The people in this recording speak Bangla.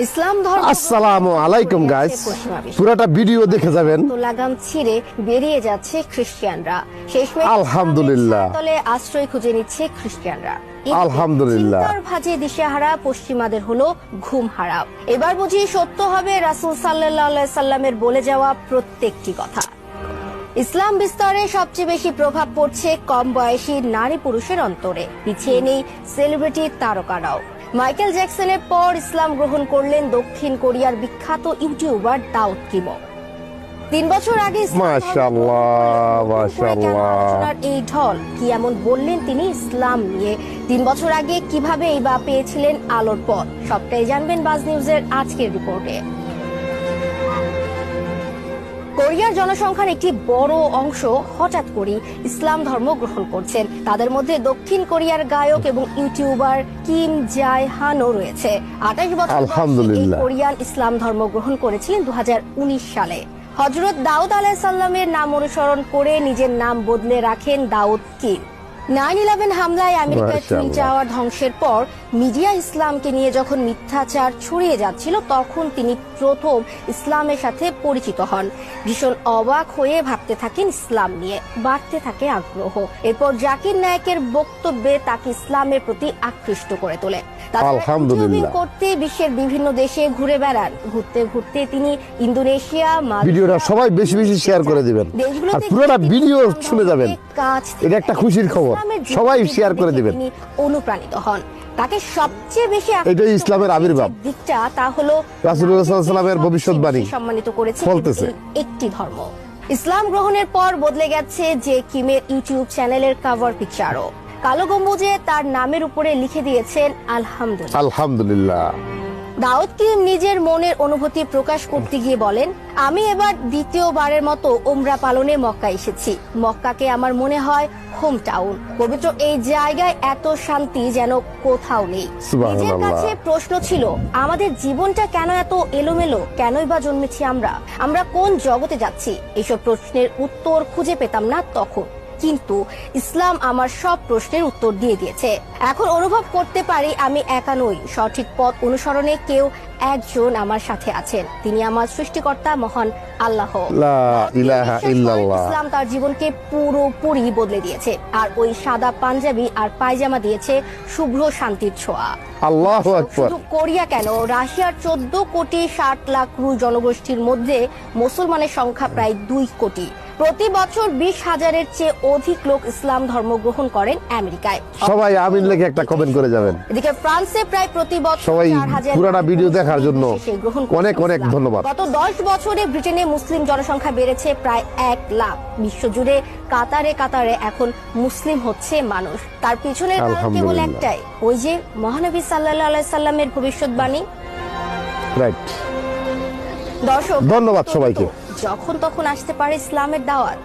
ইসলাম ধর্ম আসসালামু আলাইকুম গাইস, পুরোটা ভিডিও দেখে যাবেন। তো লাগাম ছিঁড়ে বেরিয়ে যাচ্ছে খ্রিস্টানরা, শেষমেশ আলহামদুলিল্লাহ তলে আশ্রয় খুঁজে নিচ্ছে খ্রিস্টানরা। আলহামদুলিল্লাহ। চিন্তার ভাঁজে দিশেহারা পশ্চিমাদের হলো ঘুম হারাম। এবার বুঝি সত্য হবে রাসূল সাল্লাল্লাহু আলাইহি সাল্লামের বলে যাওয়া প্রত্যেকটি কথা। ইসলাম বিস্তারে সবচেয়ে বেশি প্রভাব পড়ছে কম বয়সী নারী পুরুষের অন্তরে, পিছিয়ে নেই সেলিব্রিটি তারকারাও। মাইকেল জ্যাকসনের পর ইসলাম গ্রহণ করলেন দক্ষিণ কোরিয়ার বিখ্যাত ইউটিউবার দাউদ কিম। 3 বছর আগে আলোচনার এই ঢল কি এমন বললেন তিনি ইসলাম নিয়ে, 3 বছর আগে কিভাবে এই বা পেয়েছিলেন আলোর পথ, সবটাই জানবেন বাজ নিউজের আজকের রিপোর্টে। কোরিয়ার জনসংখ্যার একটি বড় অংশ হঠাৎ করে ইসলাম ধর্ম গ্রহণ করছেন। তাদের মধ্যে দক্ষিণ কোরিয়ার গায়ক এবং ইউটিউবার কিম জায় হানও রয়েছে। 28 বছর বয়সী এই কোরিয়ান ইসলাম ধর্ম গ্রহণ করেছিলেন 2019 সালে। হযরত দাউদ আলাইহিস সালামের নাম অনুসরণ করে নিজের নাম বদলে রাখেন দাউদ কিম। 9/11 হামলায় আমেরিকার টুইন টাওয়ার ধ্বংসের পর মিডিয়া ইসলামকে নিয়ে যখন মিথ্যাচার ছড়িয়ে যাচ্ছিল, তখন তিনি প্রথম ইসলামের সাথে পরিচিত হন। ভীষণ অবাক হয়ে ভাবতে থাকেন ইসলাম নিয়ে, বাড়তে থাকে আগ্রহ। এরপর জাকির নায়েকের বক্তব্যে তাকে ইসলামের প্রতি আকৃষ্ট করে তোলে। আলহামদুলিল্লাহ। করতে বিশ্বের বিভিন্ন দেশে ঘুরে বেড়ান। ঘুরতে ঘুরতে তিনি ইন্দোনেশিয়া, ভিডিওটা সবাই বেশি বেশি শেয়ার করে দিবেন আর পুরোটা ভিডিও শুনে যাবেন। এটা একটা খুশির খবর, সবাই শেয়ার করে দিবেন। তিনি অনুপ্রাণিত হন। তাকে সবচেয়ে বেশি এটাই ইসলামের আবির্ভাব দিকটা তা হলো রাসূলুল্লাহ সাল্লাল্লাহু আলাইহি ওয়াসাল্লামের ভবিষ্যৎবাণী সম্মানিত করেছে বলতেছে একটি ধর্ম। ইসলাম গ্রহণের পর বদলে গেছে যে কিমের ইউটিউব চ্যানেলের কভার পিকচারও। কালো গম্বুজে তার নামের উপরে লিখে দিয়েছেন আলহামদুলিল্লাহ। আলহামদুলিল্লাহ। দাউদ কিম নিজের মনের অনুভূতি প্রকাশ করতে গিয়ে বলেন, আমি এবার দ্বিতীয়বারের মতো উমরা পালনে মক্কা এসেছি। মক্কাকে আমার মনে হয় হোম টাউন। পবিত্র এই জায়গায় এত শান্তি যেন কোথাও নেই। নিজের কাছে প্রশ্ন ছিল, আমাদের জীবনটা কেন এত এলোমেলো, কেনই বা জন্মেছি আমরা কোন জগতে যাচ্ছি? এসব প্রশ্নের উত্তর খুঁজে পেতাম না তখন, কিন্তু ইসলাম আমার সব প্রশ্নের উত্তর দিয়ে দিয়েছে। এখন অনুভব করতে পারি আমি একা নই, সঠিক পথ অনুসরণে কেউ একজন আমার সাথে আছেন। তিনি আমার সৃষ্টিকর্তা মহান আল্লাহ। লা ইলাহা ইল্লাল্লাহ। ইসলাম তার জীবনকে পুরোপুরি বদলে দিয়েছে, আর ওই সাদা পাঞ্জাবি আর পায়জামা দিয়েছে শুভ্র শান্তির ছোঁয়া। আল্লাহু আকবার। শুধু কোরিয়া কেন, রাশিয়ার 14.60 কোটি রুশ জনগোষ্ঠীর মধ্যে মুসলমানের সংখ্যা প্রায় 2 কোটি। প্রতি বছর 20,000-এর চেয়ে অধিক লোক ইসলাম ধর্ম গ্রহণ করেন আমেরিকায়। সবাই আমিন লিখে একটা কমেন্ট করে যাবেন। এদিকে ফ্রান্সে প্রায় প্রতি বছর সবাই 4,000 পুরোটা ভিডিও দেখার জন্য অনেক অনেক ধন্যবাদ। গত 10 বছরে ব্রিটেনে মুসলিম জনসংখ্যা বেড়েছে প্রায় 1 লাখ। বিশ্বজুড়ে কাতারে কাতারে এখন মুসলিম হচ্ছে মানুষ। তার পিছনের কারণ কেবল একটাই, ওই যে মহানবী সাল্লাল্লাহু আলাইহি সাল্লামের ভবিষ্যৎবাণী। রাইট। দর্শক, ধন্যবাদ সবাইকে। যখন তখন আসতে পারে ইসলামের দাওয়াত।